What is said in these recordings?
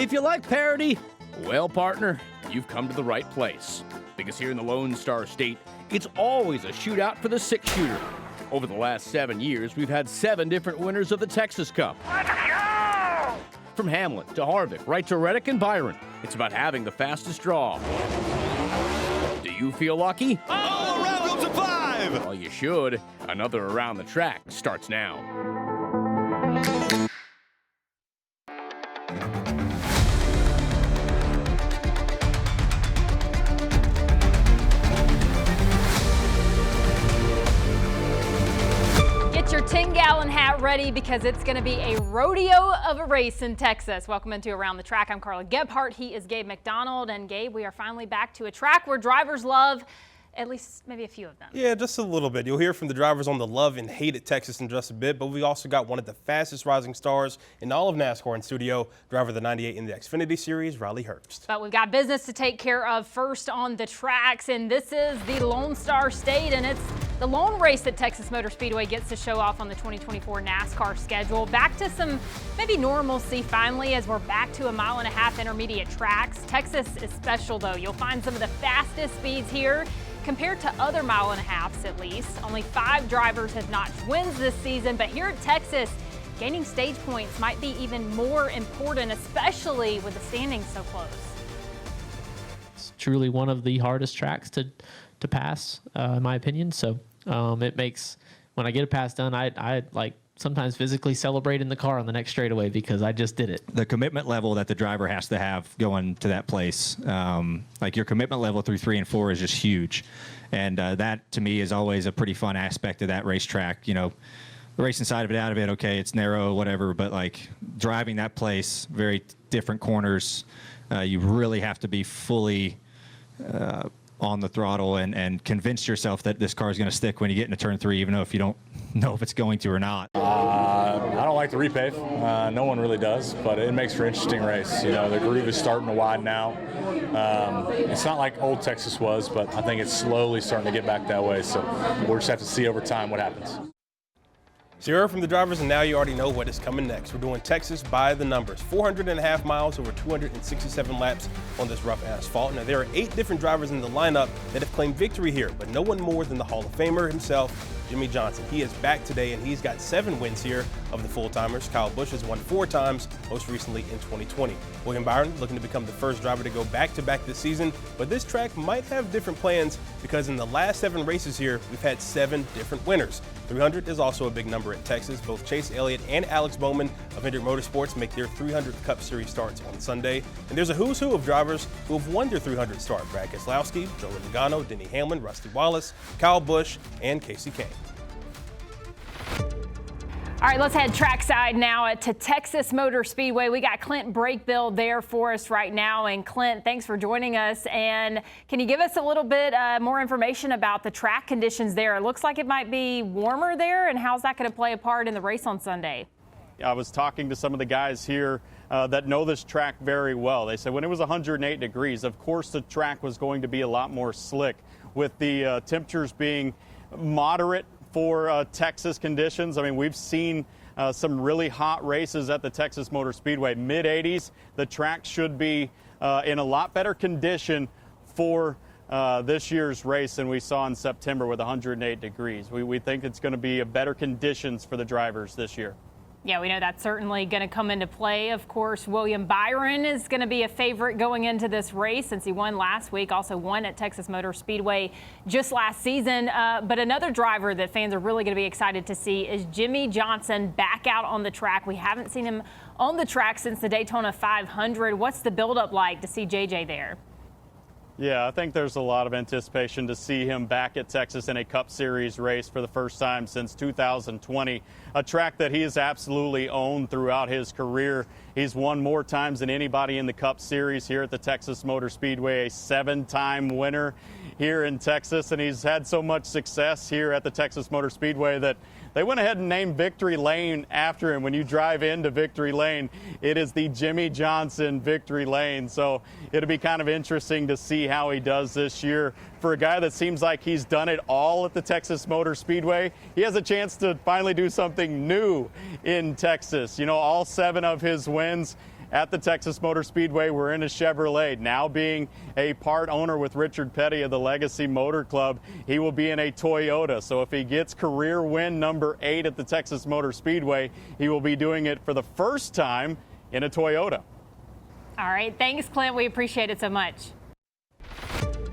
If you like parody, well, partner, you've come to the right place. Because here in the Lone Star State, it's always a shootout for the six-shooter. Over the last 7 years, we've had 7 different winners of the Texas Cup. Let's go! From Hamlet to Harvick, right to Reddick and Byron, it's about having the fastest draw. Do you feel lucky? All around up to 5! Well, you should. Another Around the Track starts now. Your 10-gallon hat ready because it's going to be a rodeo of a race in Texas. Welcome into Around the Track. I'm Carla Gebhardt. He is Gabe McDonald. And Gabe, we are finally back to a track where drivers love at least maybe a few of them. Yeah, just a little bit. You'll hear from the drivers on the love and hate at Texas in just a bit, but we also got one of the fastest rising stars in all of NASCAR in studio, driver of the 98 in the Xfinity Series, Riley Herbst. But we've got business to take care of first on the tracks, and this is the Lone Star State, and it's the lone race that Texas Motor Speedway gets to show off on the 2024 NASCAR schedule. Back to some maybe normalcy finally as we're back to 1.5 mile intermediate tracks. Texas is special though. You'll find some of the fastest speeds here compared to other 1.5 miles at least. Only 5 drivers have notched wins this season, but here at Texas, gaining stage points might be even more important, especially with the standings so close. It's truly one of the hardest tracks to pass, in my opinion. So it makes, when I get a pass done, I like sometimes physically celebrate in the car on the next straightaway because I just did it. The commitment level that the driver has to have going to that place, like your commitment level through 3 and 4 is just huge. And that to me is always a pretty fun aspect of that racetrack. You know, the racing side of it, out of it, okay, it's narrow, whatever, but like driving that place, very different corners, you really have to be fully on the throttle and convince yourself that this car is going to stick when you get into turn 3, even though if you don't know if it's going to or not. I don't like the repave. No one really does, but it makes for an interesting race. You know, the groove is starting to widen now. It's not like old Texas was, but I think it's slowly starting to get back that way. So we'll just have to see over time what happens. So you heard from the drivers, and now you already know what is coming next. We're doing Texas by the numbers. 400.5 miles over 267 laps on this rough asphalt. Now, there are 8 different drivers in the lineup that have claimed victory here, but no one more than the Hall of Famer himself, Jimmie Johnson. He is back today, and he's got 7 wins here of the full-timers. Kyle Busch has won 4 times, most recently in 2020. William Byron looking to become the first driver to go back-to-back this season, but this track might have different plans because in the last 7 races here, we've had 7 different winners. 300 is also a big number at Texas. Both Chase Elliott and Alex Bowman of Hendrick Motorsports make their 300th Cup Series starts on Sunday. And there's a who's who of drivers who have won their 300th start. Brad Keselowski, Joey Logano, Denny Hamlin, Rusty Wallace, Kyle Busch, and Casey Kane. All right, let's head trackside now to Texas Motor Speedway. We got Clint Brakebill there for us right now. And Clint, thanks for joining us. And can you give us a little bit more information about the track conditions there? It looks like it might be warmer there. And how's that going to play a part in the race on Sunday? I was talking to some of the guys here that know this track very well. They said when it was 108 degrees, of course the track was going to be a lot more slick with the temperatures being moderate for Texas conditions. I mean, we've seen some really hot races at the Texas Motor Speedway. Mid-80s, the track should be in a lot better condition for this year's race than we saw in September with 108 degrees. We think it's going to be a better conditions for the drivers this year. Yeah, we know that's certainly going to come into play. Of course, William Byron is going to be a favorite going into this race since he won last week, also won at Texas Motor Speedway just last season. But another driver that fans are really going to be excited to see is Jimmie Johnson back out on the track. We haven't seen him on the track since the Daytona 500. What's the buildup like to see JJ there? Yeah, I think there's a lot of anticipation to see him back at Texas in a Cup Series race for the first time since 2020, a track that he has absolutely owned throughout his career. He's won more times than anybody in the Cup Series here at the Texas Motor Speedway, a 7-time winner here in Texas, and he's had so much success here at the Texas Motor Speedway that they went ahead and named Victory Lane after him. When you drive into Victory Lane, it is the Jimmie Johnson Victory Lane. So it'll be kind of interesting to see how he does this year. For a guy that seems like he's done it all at the Texas Motor Speedway, he has a chance to finally do something new in Texas. You know, all 7 of his wins at the Texas Motor Speedway. We're in a Chevrolet. Now being a part owner with Richard Petty of the Legacy Motor Club, he will be in a Toyota. So if he gets career win number 8 at the Texas Motor Speedway, he will be doing it for the first time in a Toyota. All right. Thanks, Clint. We appreciate it so much.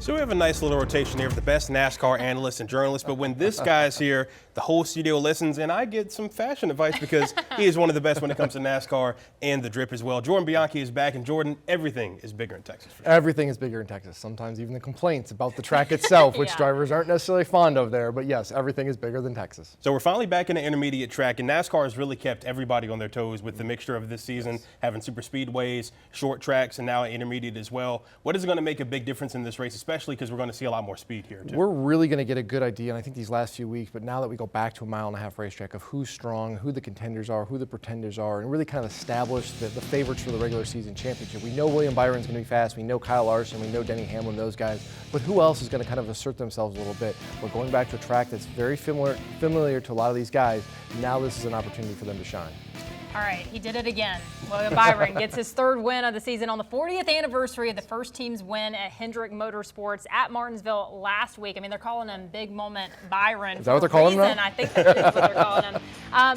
So we have a nice little rotation here of the best NASCAR analysts and journalists, but when this guy's here, the whole studio listens, and I get some fashion advice because he is one of the best when it comes to NASCAR and the drip as well. Jordan Bianchi is back, and Jordan, everything is bigger in Texas. Everything is bigger in Texas. Sometimes even the complaints about the track itself, which drivers aren't necessarily fond of there, but yes, everything is bigger than Texas. So we're finally back in the intermediate track, and NASCAR has really kept everybody on their toes with the mixture of this season, having super speedways, short tracks, and now an intermediate as well. What is going to make a big difference in this race, especially because we're going to see a lot more speed here, too? We're really going to get a good idea, and I think these last few weeks, but now that we go back to a mile-and-a-half racetrack of who's strong, who the contenders are, who the pretenders are, and really kind of establish the favorites for the regular season championship. We know William Byron's going to be fast. We know Kyle Larson. We know Denny Hamlin, those guys. But who else is going to kind of assert themselves a little bit? We're going back to a track that's very familiar to a lot of these guys. Now this is an opportunity for them to shine. All right, he did it again. William Byron gets his 3rd win of the season on the 40th anniversary of the first team's win at Hendrick Motorsports at Martinsville last week. I mean, they're calling him Big Moment Byron. Is that what they're calling him? I think that is what they're calling him.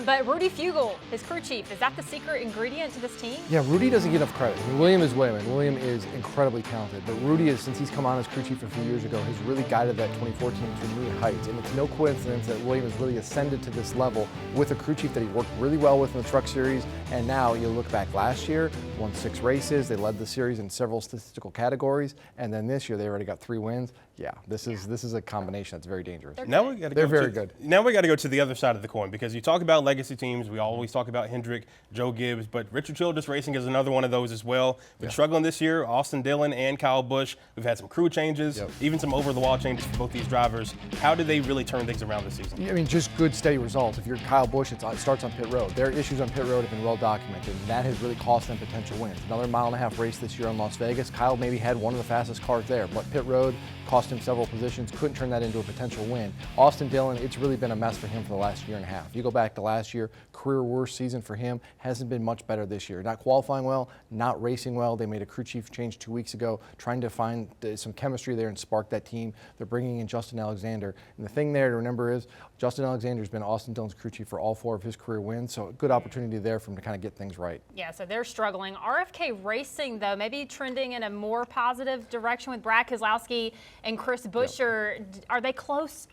But Rudy Fugle, his crew chief, is that the secret ingredient to this team? Yeah, Rudy doesn't get enough credit. I mean, William is William, and William is incredibly talented. But Rudy, is, since he's come on as crew chief a few years ago, has really guided that 2014 to new heights. And it's no coincidence that William has really ascended to this level with a crew chief that he worked really well with in the Truck Series. And now you look back last year, won 6 races. They led the series in several statistical categories. And then this year, they already got 3 wins. Yeah, this is a combination that's very dangerous. Now we got to They're very good. Now we got to go to the other side of the coin, because you talk about legacy teams. We always talk about Hendrick, Joe Gibbs, but Richard Childress Racing is another one of those as well. Been struggling this year. Austin Dillon and Kyle Busch. We've had some crew changes, even some over-the-wall changes for both these drivers. How do they really turn things around this season? I mean, just good, steady results. If you're Kyle Busch, it starts on pit road. Their issues on pit road have been well documented, and that has really cost them potential wins. Another mile-and-a-half race this year in Las Vegas. Kyle maybe had one of the fastest cars there, but pit road cost him several positions, couldn't turn that into a potential win. Austin Dillon, it's really been a mess for him for the last year and a half. You go back to last year, career worst season for him, hasn't been much better this year. Not qualifying well, not racing well. They made a crew chief change 2 weeks ago, trying to find some chemistry there and spark that team. They're bringing in Justin Alexander. And the thing there to remember is Justin Alexander's been Austin Dillon's crew chief for all 4 of his career wins, so a good opportunity there for him to kind of get things right. Yeah, so they're struggling. RFK Racing, though, maybe trending in a more positive direction with Brad Keselowski and Chris Buescher. Are they close?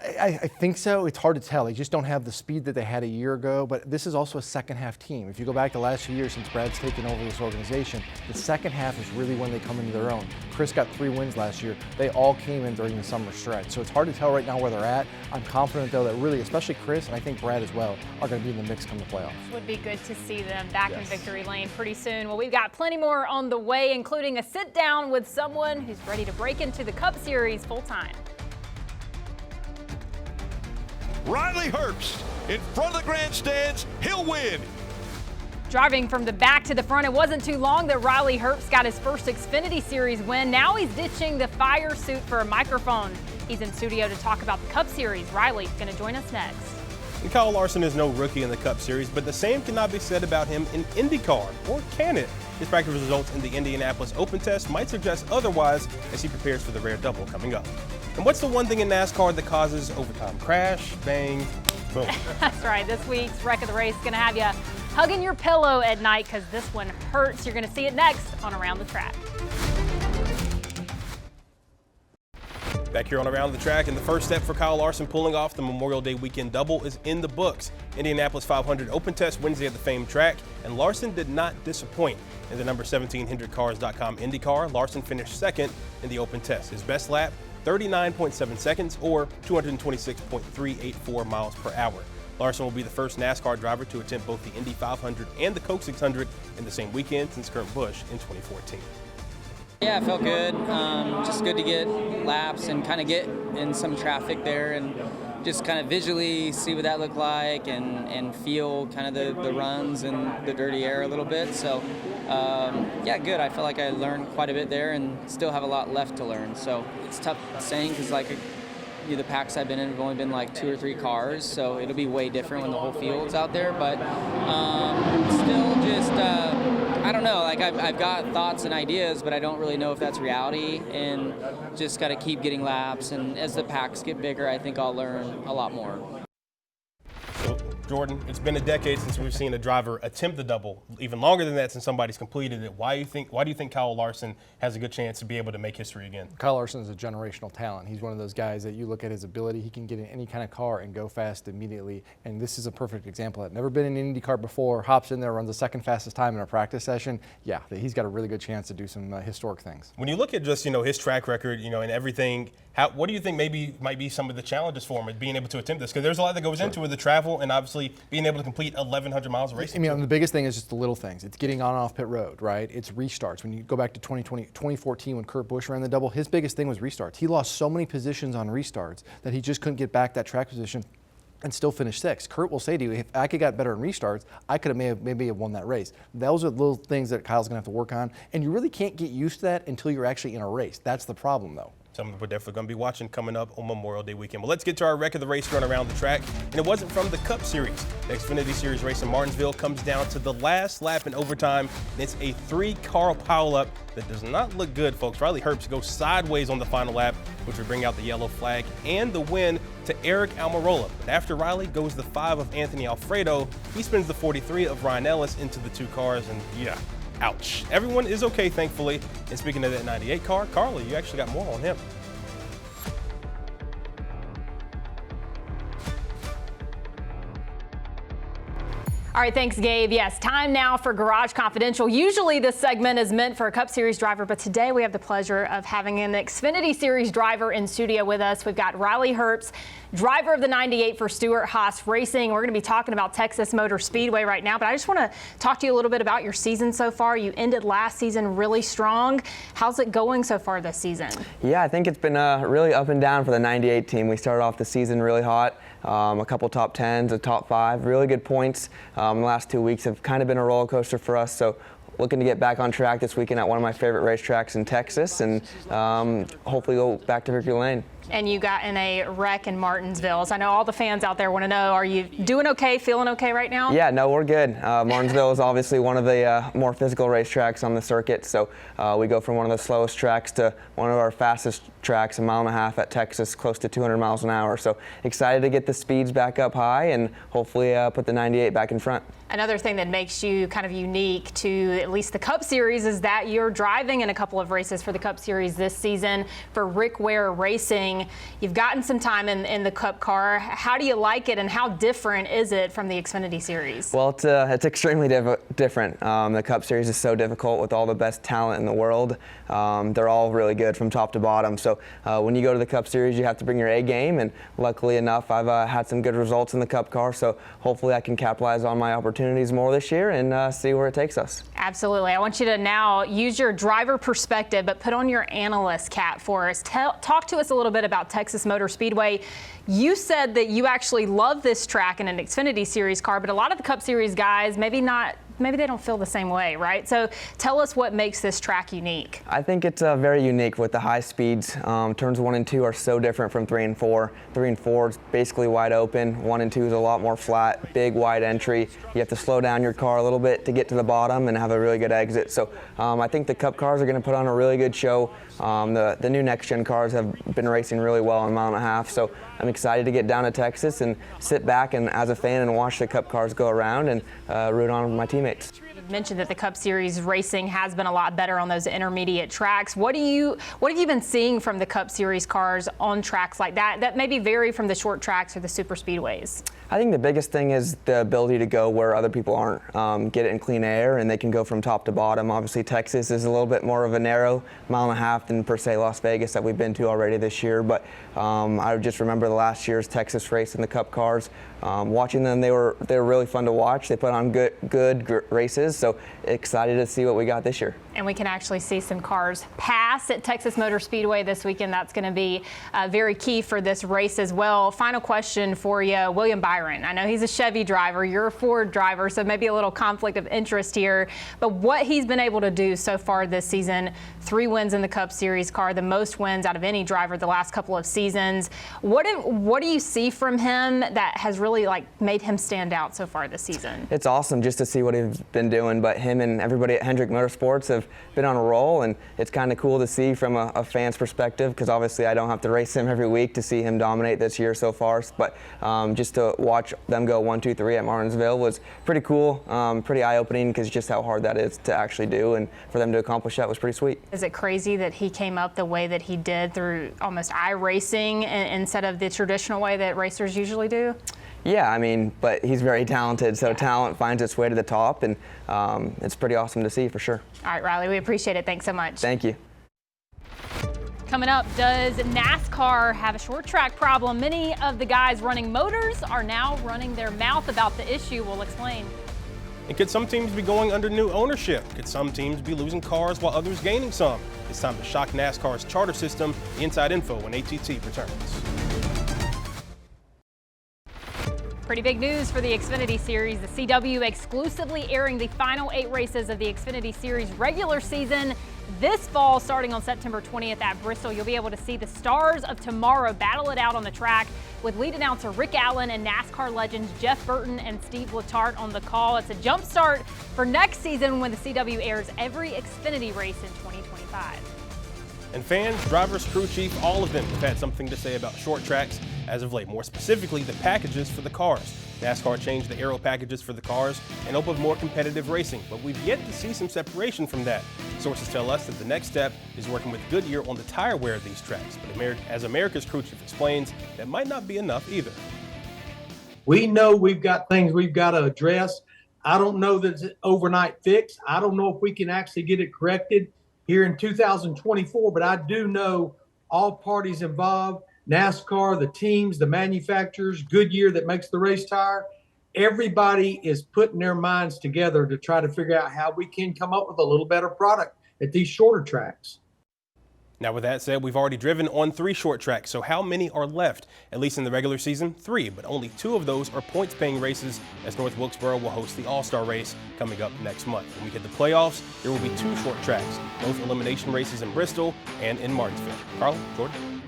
I think so. It's hard to tell. They just don't have the speed that they had a year ago, but this is also a second half team. If you go back the last few years since Brad's taken over this organization, the second half is really when they come into their own. Chris got 3 wins last year. They all came in during the summer stretch. So it's hard to tell right now where they're at. I'm confident, though, that really, especially Chris, and I think Brad as well, are going to be in the mix come the playoffs. Would be good to see them back in victory lane pretty soon. Well, we've got plenty more on the way, including a sit down with someone who's ready to break into the Cup Series full time. Riley Herbst in front of the grandstands. He'll win. Driving from the back to the front, it wasn't too long that Riley Herbst got his first Xfinity Series win. Now he's ditching the fire suit for a microphone. He's in studio to talk about the Cup Series. Riley's going to join us next. And Kyle Larson is no rookie in the Cup Series, but the same cannot be said about him in IndyCar, or can it? His practice results in the Indianapolis Open Test might suggest otherwise as he prepares for the rare double coming up. And what's the one thing in NASCAR that causes overtime? Crash, bang, boom. That's right. This week's Wreck of the Race is going to have you hugging your pillow at night because this one hurts. You're going to see it next on Around the Track. Back here on Around the Track, and the first step for Kyle Larson pulling off the Memorial Day weekend double is in the books. Indianapolis 500 Open Test Wednesday at the famed track, and Larson did not disappoint. In the number 17 HendrickCars.com IndyCar, Larson finished second in the Open Test. His best lap, 39.7 seconds or 226.384 miles per hour. Larson will be the first NASCAR driver to attempt both the Indy 500 and the Coke 600 in the same weekend since Kurt Busch in 2014. Yeah, it felt good. Just good to get laps and kind of get in some traffic there and just kind of visually see what that looked like and feel kind of the runs and the dirty air a little bit. So, yeah, good. I feel like I learned quite a bit there and still have a lot left to learn. So it's tough saying because, like, the packs I've been in have only been like 2 or 3 cars, so it'll be way different when the whole field's out there. But still just, I don't know. Like I've got thoughts and ideas, but I don't really know if that's reality. And just got to keep getting laps. And as the packs get bigger, I think I'll learn a lot more. So, Jordan, it's been a decade since we've seen a driver attempt the double. Even longer than that since somebody's completed it. Why do you think Kyle Larson has a good chance to be able to make history again? Kyle Larson is a generational talent. He's one of those guys that you look at his ability. He can get in any kind of car and go fast immediately. And this is a perfect example. I've never been in an IndyCar before, hops in there, runs the second fastest time in a practice session. Yeah, he's got a really good chance to do some historic things. When you look at just, his track record, and everything, what do you think might be some of the challenges for him at being able to attempt this? Because there's a lot that goes into it, the travel and obviously being able to complete 1,100 miles of racing. The biggest thing is just the little things. It's getting on and off pit road, right? It's restarts. When you go back to 2014 when Kurt Busch ran the double, his biggest thing was restarts. He lost so many positions on restarts that he just couldn't get back that track position and still finish sixth. Kurt will say to you, if I could got better in restarts, I could have maybe won that race. Those are little things that Kyle's going to have to work on, and you really can't get used to that until you're actually in a race. That's the problem, though. Something we're definitely going to be watching coming up on Memorial Day weekend. Well, let's get to our wreck of the race run around the track. And it wasn't from the Cup Series. The Xfinity Series race in Martinsville comes down to the last lap in overtime. And it's a 3-car pileup that does not look good, folks. Riley Herbst goes sideways on the final lap, which would bring out the yellow flag and the win to Eric Almirola. But after Riley goes the 5 of Anthony Alfredo, he spins the 43 of Ryan Ellis into the 2 cars. And yeah, ouch. Everyone is okay, thankfully. And speaking of that 98 car, Carly, you actually got more on him. All right, thanks, Gabe. Yes, time now for Garage Confidential. Usually this segment is meant for a Cup Series driver, but today we have the pleasure of having an Xfinity Series driver in studio with us. We've got Riley Herbst, driver of the 98 for Stewart-Haas Racing. We're going to be talking about Texas Motor Speedway right now, but I just want to talk to you a little bit about your season so far. You ended last season really strong. How's it going so far this season? Yeah, I think it's been really up and down for the 98 team. We started off the season really hot. A couple top 10s, a top 5, really good points. The last 2 weeks have kind of been a roller coaster for us. So looking to get back on track this weekend at one of my favorite racetracks in Texas, and hopefully go back to Victory Lane. And you got in a wreck in Martinsville. So I know all the fans out there want to know, are you doing okay, feeling okay right now? Yeah, no, we're good. Martinsville is obviously one of the more physical racetracks on the circuit. So we go from one of the slowest tracks to one of our fastest tracks, 1.5 miles at Texas, close to 200 miles an hour. So excited to get the speeds back up high and hopefully put the 98 back in front. Another thing that makes you kind of unique to at least the Cup Series is that you're driving in a couple of races for the Cup Series this season for Rick Ware Racing. You've gotten some time in the Cup car. How do you like it, and how different is it from the Xfinity Series? Well, it's extremely different. The Cup Series is so difficult with all the best talent in the world. They're all really good from top to bottom. So when you go to the Cup Series, you have to bring your A game, and luckily enough, I've had some good results in the Cup car. So hopefully I can capitalize on my opportunities more this year and see where it takes us. Absolutely. I want you to now use your driver perspective, but put on your analyst cap for us. Talk to us a little bit about Texas Motor Speedway. You said that you actually love this track in an Xfinity Series car, but a lot of the Cup Series guys, maybe they don't feel the same way, right? So tell us what makes this track unique. I think it's very unique with the high speeds. Turns 1 and 2 are so different from 3 and 4. 3 and 4 is basically wide open. 1 and 2 is a lot more flat, big, wide entry. You have to slow down your car a little bit to get to the bottom and have a really good exit. So I think the Cup cars are going to put on a really good show. The new next-gen cars have been racing really well in 1.5 miles. So I'm excited to get down to Texas and sit back and as a fan and watch the Cup cars go around and root on my teammates. You mentioned that the Cup Series racing has been a lot better on those intermediate tracks. What have you been seeing from the Cup Series cars on tracks like that maybe vary from the short tracks or the super speedways? I think the biggest thing is the ability to go where other people aren't, get it in clean air, and they can go from top to bottom. Obviously, Texas is a little bit more of a narrow 1.5 miles than per se Las Vegas that we've been to already this year. But I just remember the last year's Texas race in the Cup cars. Watching them, they were really fun to watch. They put on good races, so excited to see what we got this year. And we can actually see some cars pass at Texas Motor Speedway this weekend. That's going to be very key for this race as well. Final question for you, William Byron. I know he's a Chevy driver, you're a Ford driver, so maybe a little conflict of interest here. But what he's been able to do so far this season, 3 wins in the Cup Series car, the most wins out of any driver the last couple of seasons. What do you see from him that has really made him stand out so far this season? It's awesome just to see what he's been doing doing, but him and everybody at Hendrick Motorsports have been on a roll, and it's kind of cool to see from a fan's perspective, because obviously I don't have to race him every week to see him dominate this year so far, but just to watch them go 1, 2, 3 at Martinsville was pretty cool, pretty eye-opening, because just how hard that is to actually do, and for them to accomplish that was pretty sweet. Is it crazy that he came up the way that he did through almost iRacing instead of the traditional way that racers usually do? Yeah, I mean, but he's very talented, so talent finds its way to the top, and it's pretty awesome to see for sure. All right, Riley, we appreciate it. Thanks so much. Thank you. Coming up, does NASCAR have a short track problem? Many of the guys running motors are now running their mouth about the issue. We'll explain. And could some teams be going under new ownership? Could some teams be losing cars while others gaining some? It's time to shock NASCAR's charter system. Inside info when ATT returns. Pretty big news for the Xfinity Series. The CW exclusively airing the final 8 races of the Xfinity Series regular season this fall, starting on September 20th at Bristol. You'll be able to see the stars of tomorrow battle it out on the track with lead announcer Rick Allen and NASCAR legends Jeff Burton and Steve Letarte on the call. It's a jump start for next season when the CW airs every Xfinity race in 2025. And fans, drivers, crew chief, all of them have had something to say about short tracks as of late, more specifically the packages for the cars. NASCAR changed the aero packages for the cars and opened more competitive racing, but we've yet to see some separation from that. Sources tell us that the next step is working with Goodyear on the tire wear of these tracks, but as America's crew chief explains, that might not be enough either. We know we've got things we've got to address. I don't know that it's an overnight fix. I don't know if we can actually get it corrected here in 2024, but I do know all parties involved, NASCAR, the teams, the manufacturers, Goodyear that makes the race tire, everybody is putting their minds together to try to figure out how we can come up with a little better product at these shorter tracks. Now, with that said, we've already driven on 3 short tracks, so how many are left? At least in the regular season, 3, but only 2 of those are points-paying races, as North Wilkesboro will host the All-Star race coming up next month. When we hit the playoffs, there will be 2 short tracks, both elimination races in Bristol and in Martinsville. Carla, Jordan.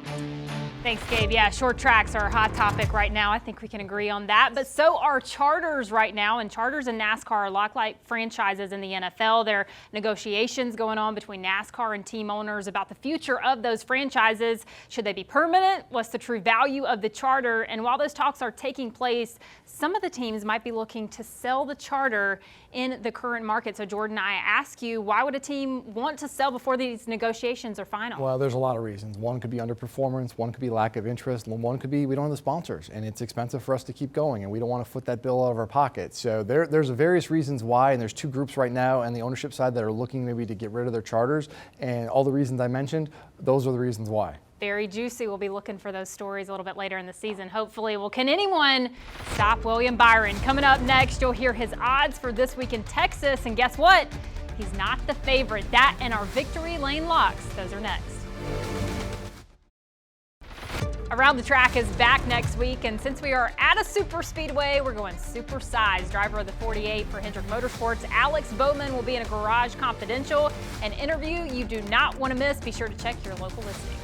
Thanks, Gabe. Yeah, short tracks are a hot topic right now. I think we can agree on that. But so are charters right now, and charters and NASCAR are a lot like franchises in the NFL. There are negotiations going on between NASCAR and team owners about the future of those franchises. Should they be permanent? What's the true value of the charter? And while those talks are taking place, some of the teams might be looking to sell the charter in the current market. So, Jordan, I ask you, why would a team want to sell before these negotiations are final? Well, there's a lot of reasons. One could be underperformance, one could be lack of interest, and one could be we don't have the sponsors, and it's expensive for us to keep going, and we don't want to foot that bill out of our pocket. So there's various reasons why, and there's 2 groups right now on the ownership side that are looking maybe to get rid of their charters, and all the reasons I mentioned, those are the reasons why. Very juicy. We'll be looking for those stories a little bit later in the season, hopefully. Well, can anyone stop William Byron? Coming up next, you'll hear his odds for this week in Texas, and guess what? He's not the favorite. That and our victory lane locks. Those are next. Around the Track is back next week, and since we are at a super speedway, we're going super size. Driver of the 48 for Hendrick Motorsports, Alex Bowman, will be in a Garage Confidential, an interview you do not want to miss. Be sure to check your local listings.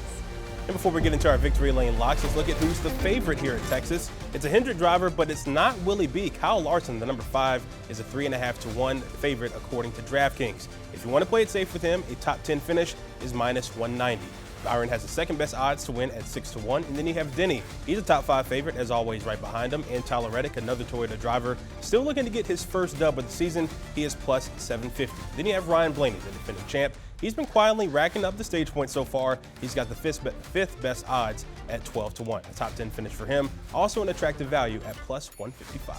And before we get into our victory lane locks, let's look at who's the favorite here at Texas. It's a Hendrick driver, but it's not Willie B. Kyle Larson, the number 5, is a 3.5 to 1 favorite according to DraftKings. If you want to play it safe with him, a top 10 finish is minus 190. Byron has the second best odds to win at 6 to 1, and then you have Denny. He's a top 5 favorite, as always, right behind him. And Tyler Reddick, another Toyota driver, still looking to get his first dub of the season. He is plus 750. Then you have Ryan Blaney, the defending champ. He's been quietly racking up the stage points so far. He's got the fifth best odds at 12 to 1. A top 10 finish for him. Also an attractive value at plus 155.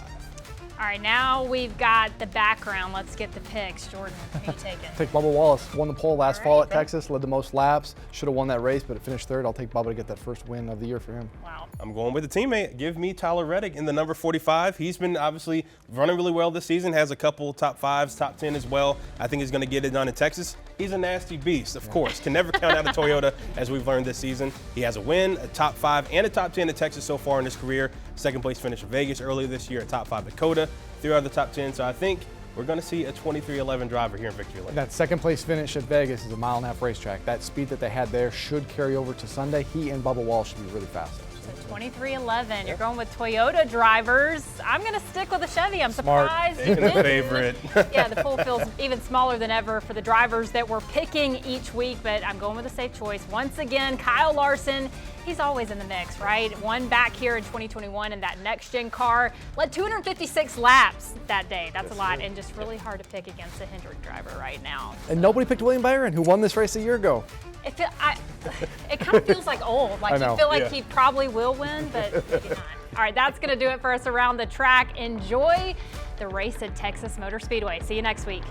All right, now we've got the background. Let's get the picks. Jordan, who are you taking? Take Bubba Wallace. Won the pole last fall at Texas, led the most laps. Should have won that race, but it finished 3rd. I'll take Bubba to get that first win of the year for him. Wow. I'm going with the teammate. Give me Tyler Reddick in the number 45. He's been obviously running really well this season, has a couple top 5s, top 10 as well. I think he's going to get it done in Texas. He's a nasty beast, of course. Can never count out a Toyota, as we've learned this season. He has a win, a top 5, and a top 10 at Texas so far in his career. Second place finish in Vegas earlier this year, a top 5 at Dakota, 3 out of the top 10. So I think we're going to see a 23-11 driver here in Victory Lane. That second place finish at Vegas is a 1.5 mile racetrack. That speed that they had there should carry over to Sunday. He and Bubba Wallace should be really fast. So 2311. You're going with Toyota drivers. I'm going to stick with the Chevy. I'm surprised you Taking the didn't. favorite. Yeah, the pool feels even smaller than ever for the drivers that we're picking each week, but I'm going with a safe choice. Once again, Kyle Larson. He's always in the mix, right? One back here in 2021 in that next-gen car. Led 256 laps that day. That's a lot, and just really hard to pick against a Hendrick driver right now. And nobody picked William Byron, who won this race a year ago. It kind of feels like old. Like you feel like he probably will win, but maybe not. All right, that's going to do it for us around the track. Enjoy the race at Texas Motor Speedway. See you next week.